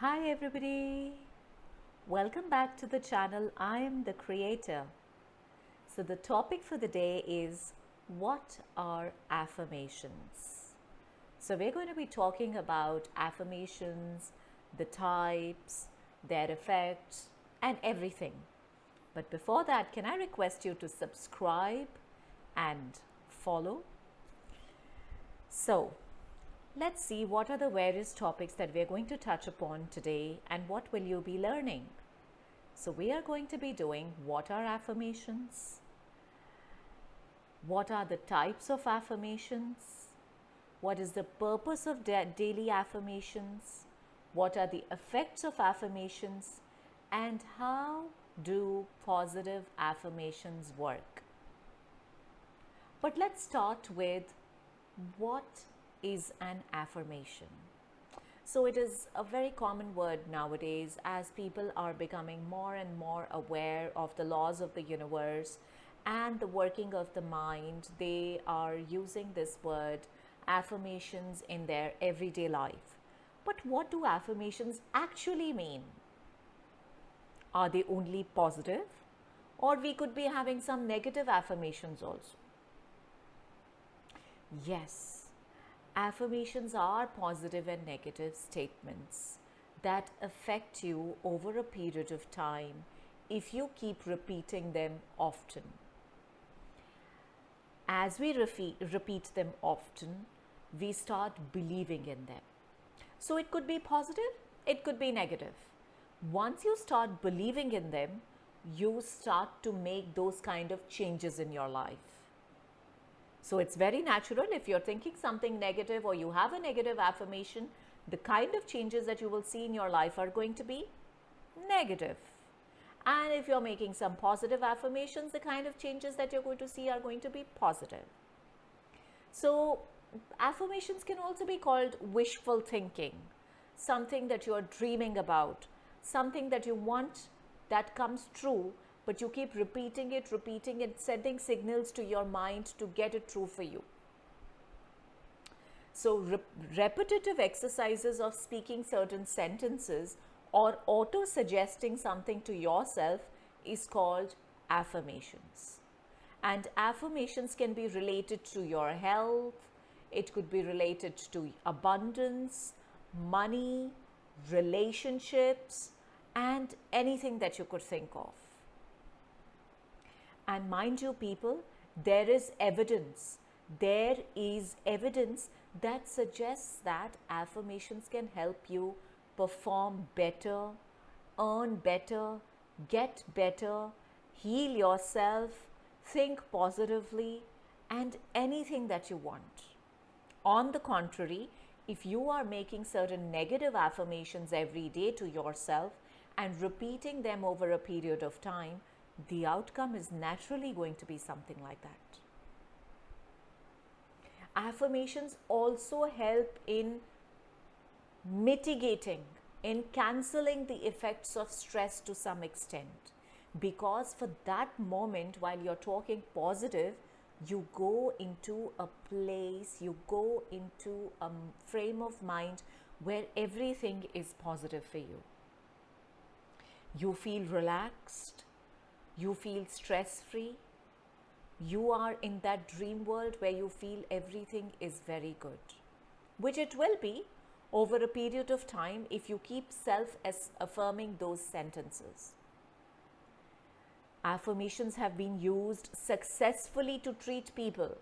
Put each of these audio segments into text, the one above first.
Hi everybody, welcome back to the channel. I am the creator. So the topic for the day is what are affirmations? So we're going to be talking about affirmations, the types, their effects and everything. But before that, can I request you to subscribe and follow? So let's see what are the various topics that we're going to touch upon today and what will you be learning. So we are going to be doing what are affirmations, what are the types of affirmations, what is the purpose of daily affirmations, what are the effects of affirmations, and how do positive affirmations work. But let's start with what is an affirmation. So it is a very common word nowadays as people are becoming more and more aware of the laws of the universe and the working of the mind. They are using this word affirmations in their everyday life. But what do affirmations actually mean? Are they only positive? Or we could be having some negative affirmations also? Yes. Affirmations are positive and negative statements that affect you over a period of time if you keep repeating them often. As we repeat them often, we start believing in them. So it could be positive, it could be negative. Once you start believing in them, you start to make those kind of changes in your life. So it's very natural if you're thinking something negative or you have a negative affirmation, the kind of changes that you will see in your life are going to be negative. And if you're making some positive affirmations, the kind of changes that you're going to see are going to be positive. So affirmations can also be called wishful thinking, something that you're dreaming about, something that you want that comes true, but you keep repeating it, sending signals to your mind to get it true for you. So repetitive exercises of speaking certain sentences or auto-suggesting something to yourself is called affirmations. And affirmations can be related to your health, it could be related to abundance, money, relationships, and anything that you could think of. And mind you people, there is evidence that suggests that affirmations can help you perform better, earn better, get better, heal yourself, think positively, and anything that you want. On the contrary, if you are making certain negative affirmations every day to yourself and repeating them over a period of time, the outcome is naturally going to be something like that. Affirmations also help in mitigating, in cancelling the effects of stress to some extent. Because for that moment, while you're talking positive, you go into a place, you go into a frame of mind where everything is positive for you. You feel relaxed, you feel stress-free, you are in that dream world where you feel everything is very good, which it will be over a period of time if you keep self-affirming those sentences. Affirmations have been used successfully to treat people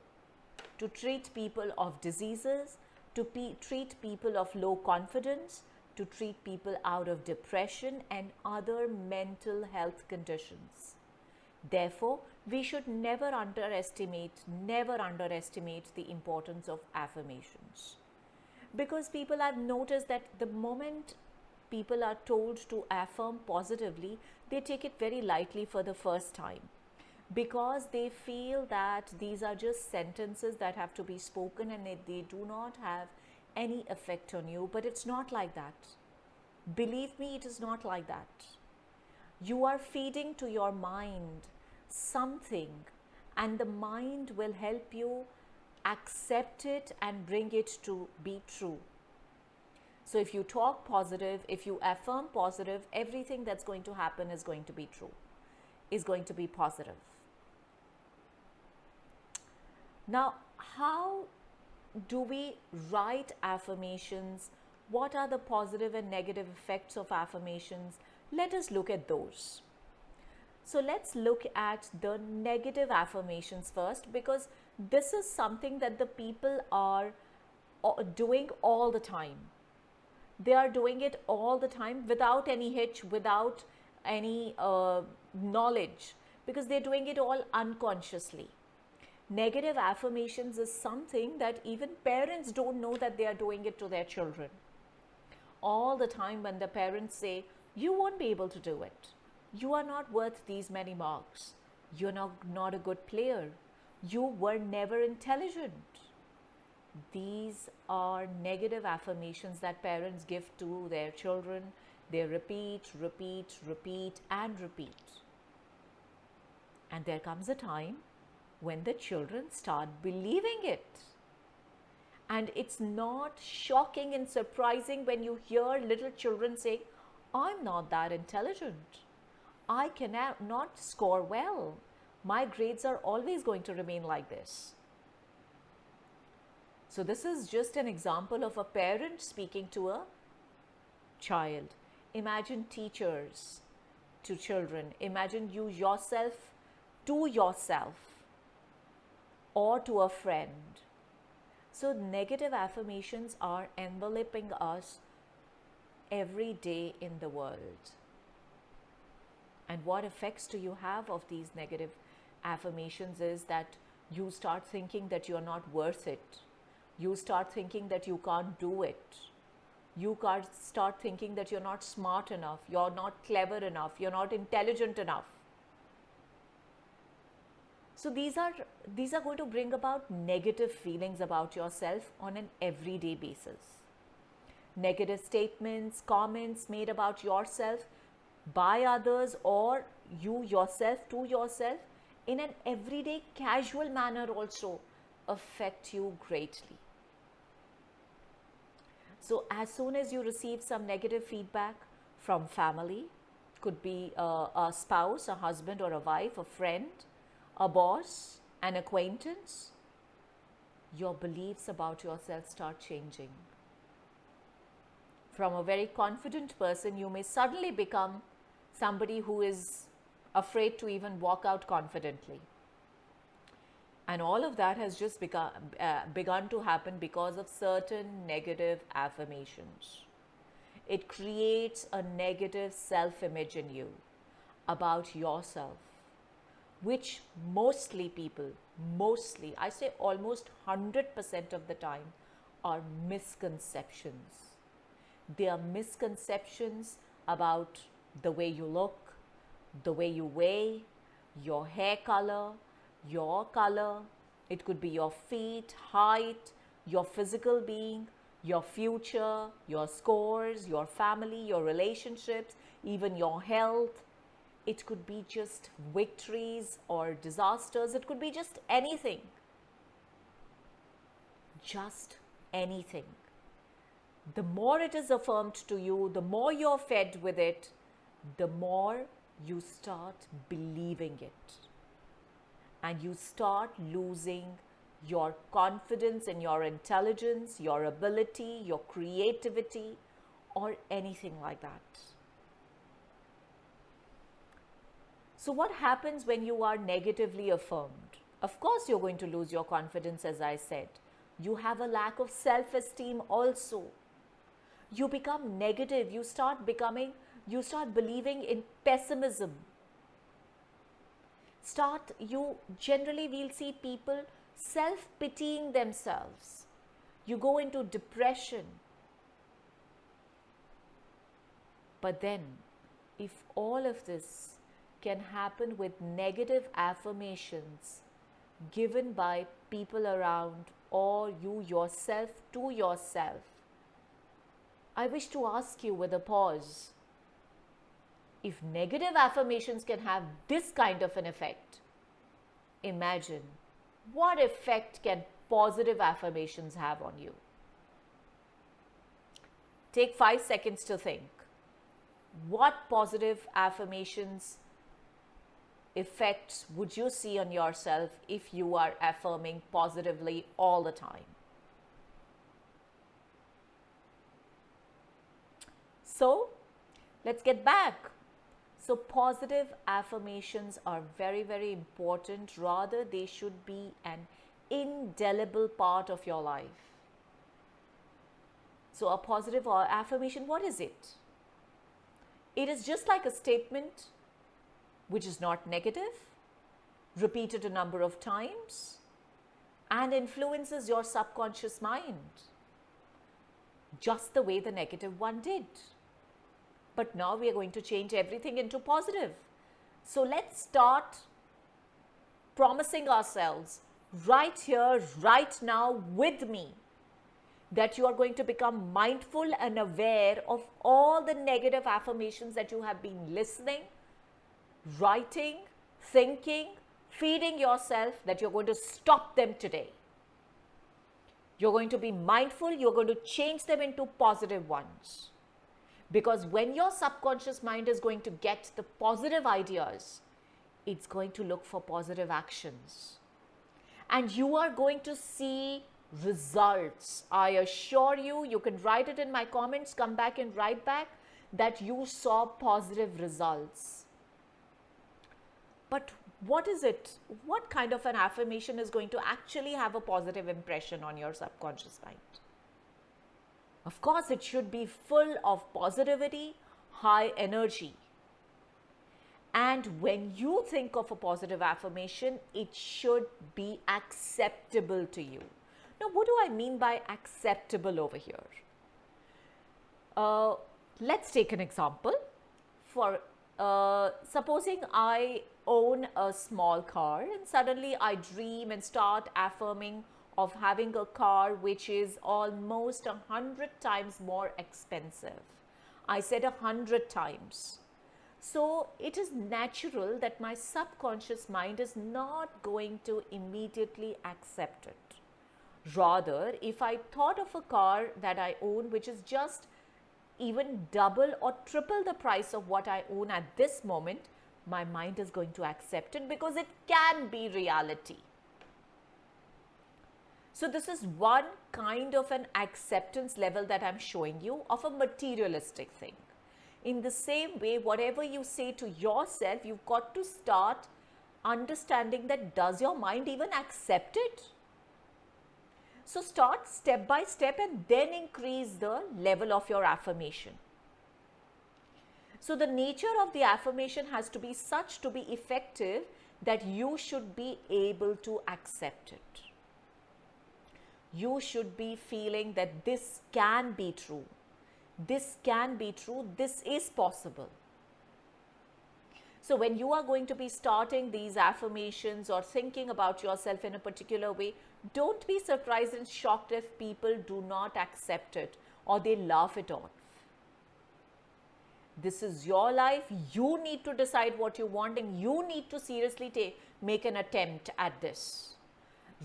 of diseases, to treat people of low confidence, to treat people out of depression and other mental health conditions. Therefore, we should never underestimate the importance of affirmations. Because people have noticed that the moment people are told to affirm positively, they take it very lightly for the first time. Because they feel that these are just sentences that have to be spoken and they do not have any effect on you. But it's not like that. Believe me, it is not like that. You are feeding to your mind something, and the mind will help you accept it and bring it to be true. So if you talk positive, if you affirm positive, everything that's going to happen is going to be true, is going to be positive. Now, how do we write affirmations? What are the positive and negative effects of affirmations? Let us look at those. So let's look at the negative affirmations first, because this is something that the people are doing all the time. They are doing it all the time without any hitch, without any knowledge, because they're doing it all unconsciously. Negative affirmations is something that even parents don't know that they are doing it to their children. All the time when the parents say, you won't be able to do it. You are not worth these many marks. You're not a good player. You were never intelligent. These are negative affirmations that parents give to their children. They repeat, repeat, repeat, and repeat. And there comes a time when the children start believing it. And it's not shocking and surprising when you hear little children say, I'm not that intelligent. I cannot score well. My grades are always going to remain like this. So this is just an example of a parent speaking to a child. Imagine teachers to children. Imagine you yourself to yourself or to a friend. So negative affirmations are enveloping us every day in the world. And what effects do you have of these negative affirmations is that you start thinking that you're not worth it. You start thinking that you can't do it. You start thinking that you're not smart enough, you're not clever enough, you're not intelligent enough. So these are going to bring about negative feelings about yourself on an everyday basis. Negative statements, comments made about yourself by others or you yourself to yourself in an everyday casual manner also affect you greatly. So as soon as you receive some negative feedback from family, could be a spouse, a husband or a wife, a friend, a boss, an acquaintance, your beliefs about yourself start changing. From a very confident person, you may suddenly become somebody who is afraid to even walk out confidently. And all of that has just begun to happen because of certain negative affirmations. It creates a negative self-image in you about yourself, which mostly people, I say almost 100% of the time, are misconceptions. They are misconceptions about the way you look, the way you weigh, your hair color, your color. It could be your feet, height, your physical being, your future, your scores, your family, your relationships, even your health. It could be just victories or disasters. It could be just anything. Just anything. The more it is affirmed to you, the more you're fed with it, the more you start believing it. And you start losing your confidence in your intelligence, your ability, your creativity, or anything like that. So what happens when you are negatively affirmed? Of course, you're going to lose your confidence, as I said. You have a lack of self-esteem also. You become negative. You start believing in pessimism. You generally will see people self-pitying themselves. You go into depression. But then, if all of this can happen with negative affirmations given by people around or you yourself to yourself, I wish to ask you with a pause, if negative affirmations can have this kind of an effect, imagine what effect can positive affirmations have on you. Take 5 seconds to think. What positive affirmations effects would you see on yourself if you are affirming positively all the time? So, let's get back. So, positive affirmations are very, very important. Rather, they should be an indelible part of your life. So, a positive or affirmation, what is it? It is just like a statement which is not negative, repeated a number of times, and influences your subconscious mind, just the way the negative one did. But now we are going to change everything into positive. So let's start promising ourselves right here, right now with me, that you are going to become mindful and aware of all the negative affirmations that you have been listening, writing, thinking, feeding yourself, that you're going to stop them today. You're going to be mindful, you're going to change them into positive ones. Because when your subconscious mind is going to get the positive ideas, it's going to look for positive actions. And you are going to see results. I assure you, you can write it in my comments, come back and write back that you saw positive results. But what is it? What kind of an affirmation is going to actually have a positive impression on your subconscious mind? Of course, it should be full of positivity, high energy. And when you think of a positive affirmation, it should be acceptable to you. Now, what do I mean by acceptable over here? Let's take an example. For supposing I own a small car and suddenly I dream and start affirming of having a car which is almost 100 times more expensive. I said 100 times. So it is natural that my subconscious mind is not going to immediately accept it. Rather, if I thought of a car that I own which is just even double or triple the price of what I own at this moment, my mind is going to accept it because it can be reality. So this is one kind of an acceptance level that I'm showing you of a materialistic thing. In the same way, whatever you say to yourself, you've got to start understanding that does your mind even accept it? So start step by step and then increase the level of your affirmation. So the nature of the affirmation has to be such to be effective that you should be able to accept it. You should be feeling that this can be true. This can be true. This is possible. So when you are going to be starting these affirmations or thinking about yourself in a particular way, don't be surprised and shocked if people do not accept it or they laugh it off. This is your life. You need to decide what you want and you need to seriously make an attempt at this.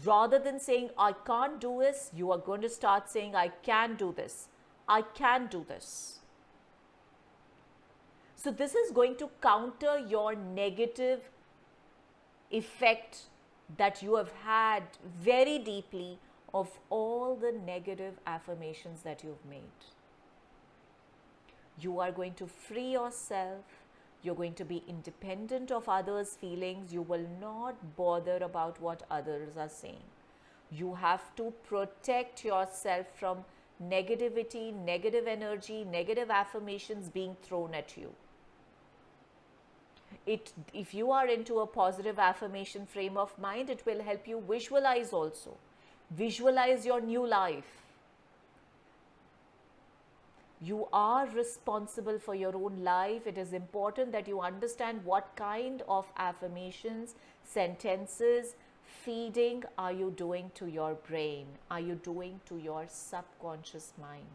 Rather than saying, I can't do this, you are going to start saying, I can do this. I can do this. So this is going to counter your negative effect that you have had very deeply of all the negative affirmations that you've made. You are going to free yourself. You're going to be independent of others' feelings. You will not bother about what others are saying. You have to protect yourself from negativity, negative energy, negative affirmations being thrown at you. If you are into a positive affirmation frame of mind, it will help you visualize also. Visualize your new life. You are responsible for your own life. It is important that you understand what kind of affirmations, sentences, feeding are you doing to your brain? Are you doing to your subconscious mind?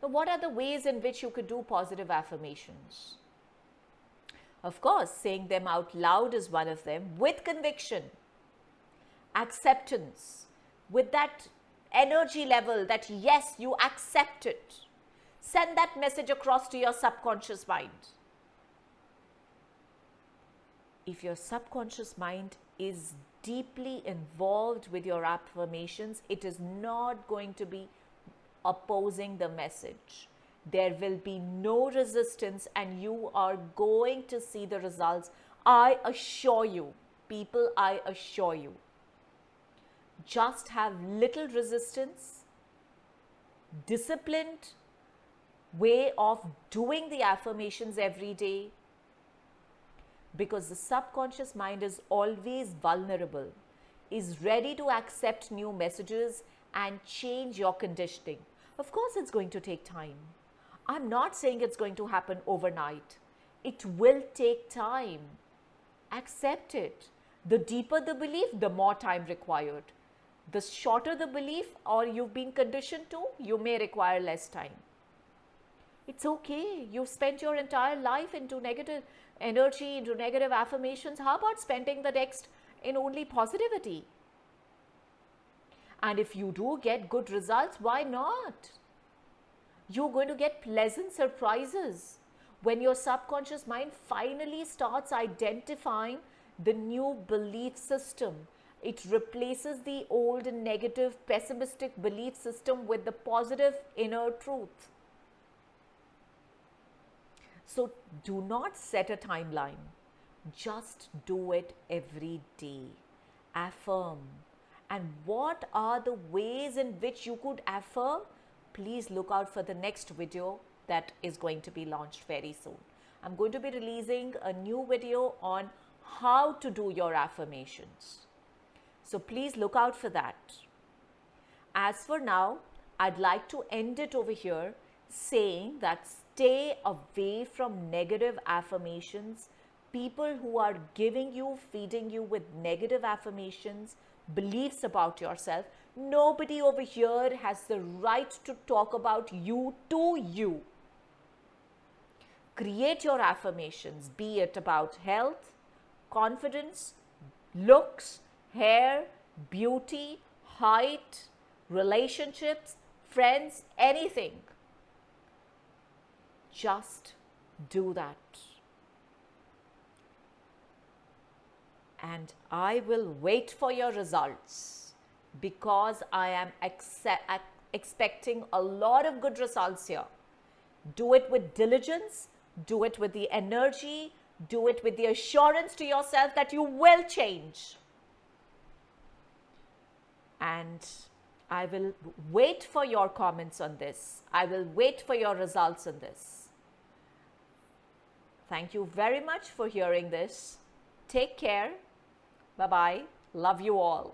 Now, what are the ways in which you could do positive affirmations? Of course, saying them out loud is one of them, with conviction, acceptance, with that energy level that yes, you accept it. Send that message across to your subconscious mind. If your subconscious mind is deeply involved with your affirmations, it is not going to be opposing the message. There will be no resistance and you are going to see the results. I assure you, people, I assure you. Just have little resistance, disciplined way of doing the affirmations every day, because the subconscious mind is always vulnerable, is ready to accept new messages and change your conditioning. Of course, it's going to take time. I'm not saying it's going to happen overnight. It will take time. Accept it. The deeper the belief, the more time required. The shorter the belief or you've been conditioned to, you may require less time. It's okay. You've spent your entire life into negative energy, into negative affirmations. How about spending the next in only positivity? And if you do get good results, why not? You're going to get pleasant surprises when your subconscious mind finally starts identifying the new belief system. It replaces the old negative, pessimistic belief system with the positive inner truth. So do not set a timeline. Just do it every day. Affirm. And what are the ways in which you could affirm? Please look out for the next video that is going to be launched very soon. I'm going to be releasing a new video on how to do your affirmations. So please look out for that. As for now, I'd like to end it over here saying that stay away from negative affirmations. People who are giving you, feeding you with negative affirmations, beliefs about yourself. Nobody over here has the right to talk about you to you. Create your affirmations, be it about health, confidence, looks, hair, beauty, height, relationships, friends, anything. Just do that. And I will wait for your results because I am expecting a lot of good results here. Do it with diligence, do it with the energy, do it with the assurance to yourself that you will change. And I will wait for your comments on this. I will wait for your results on this. Thank you very much for hearing this. Take care. Bye-bye. Love you all.